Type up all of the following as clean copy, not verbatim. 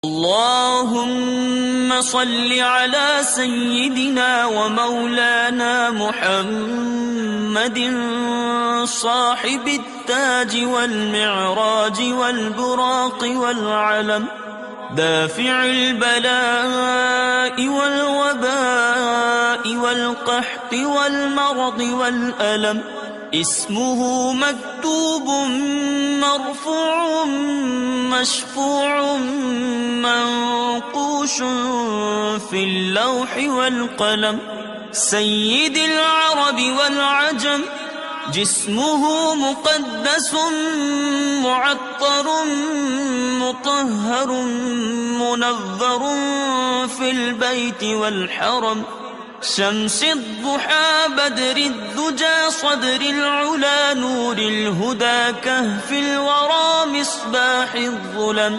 اللهم صل على سيدنا ومولانا محمد صاحب التاج والمعراج والبراق والعلم، دافع البلاء والوباء والقحط والمرض والألم، اسمه مكتوب مرفوع مشفوع منقوش في اللوح والقلم، سيد العرب والعجم، جسمه مقدس معطر مطهر منظر في البيت والحرم، شمس الضحى بدر الدجى صدر العلا نور الهدى كهف الورى مصباح الظلم،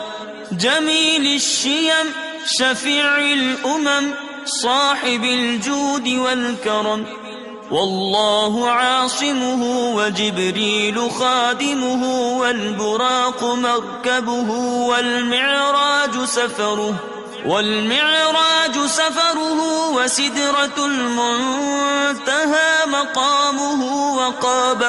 جميل الشيم شفيع الأمم صاحب الجود والكرم، والله عاصمه وجبريل خادمه والبراق مركبه والمعراج سفره وسدرة المنتهى مقامه، وقاب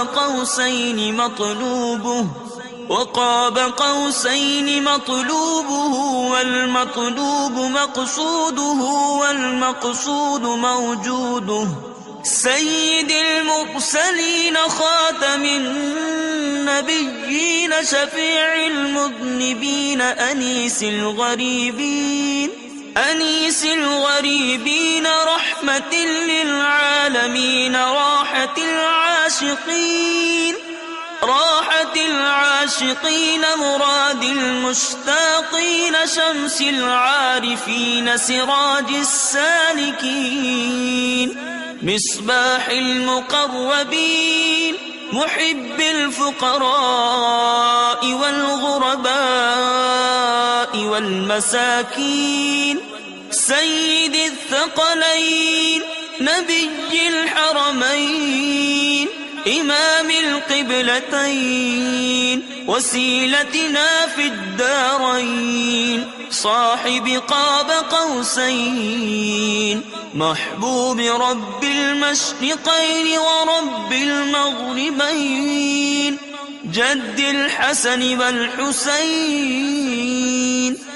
قوسين مطلوبه والمطلوب مقصوده والمقصود موجوده، سيد المرسلين خاتم النبيين شفيع المذنبين أنيس الغريبين رحمة للعالمين راحة العاشقين مراد المشتاقين شمس العارفين سراج السالكين مصباح المقربين محب الفقراء والغرباء والمساكين، سيد الثقلين نبي الحرمين إمام القبلتين وسيلتنا في الدارين، صاحب قاب قوسين محبوب رب المشرقين ورب المغربين، جد الحسن والحسين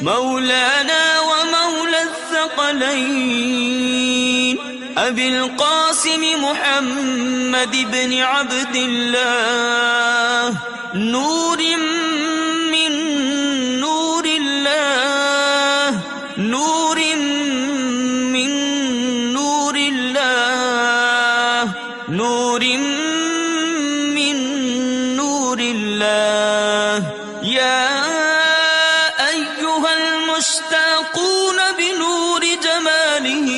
مولانا ومولى الثقلين، أبي القاسم محمد بن عبد الله نور من نور الله، نور من نور الله، نور من نور الله، يا أيها المشتاقون بنور جماله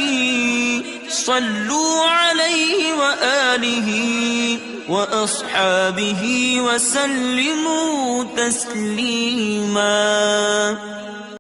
صلوا عليه وآله وأصحابه وسلموا تسليما.